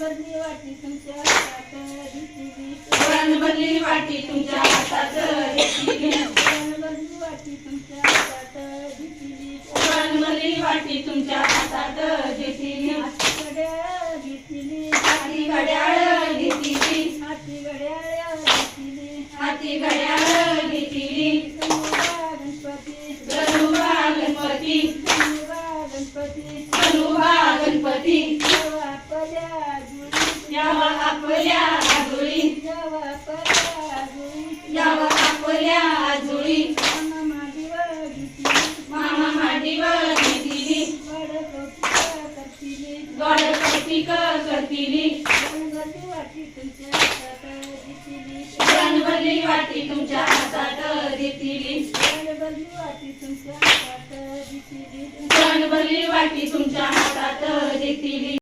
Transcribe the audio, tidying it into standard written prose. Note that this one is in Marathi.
भरली वाटी तुमच्या हातात दिसली भरली वाटी तुमच्या हातात दिसली भरली वाटी तुमच्या हातात दिसली भरली वाटी तुमच्या हातात दिसली हाती घड्याळ घेतली हाती घड्याळ घेतली हाती घड्याळ घेतली हाती घड्याळ घेतली गणुबा गणपती गणुबा गणपती यावा आपल्या आजोळी यावा आपल्या आजोळी मामा मांडीवर घेतली गड कौतिक करतील भरली वाटी तुमच्या हातात देतील भरली वाटी तुमच्या हातात देतील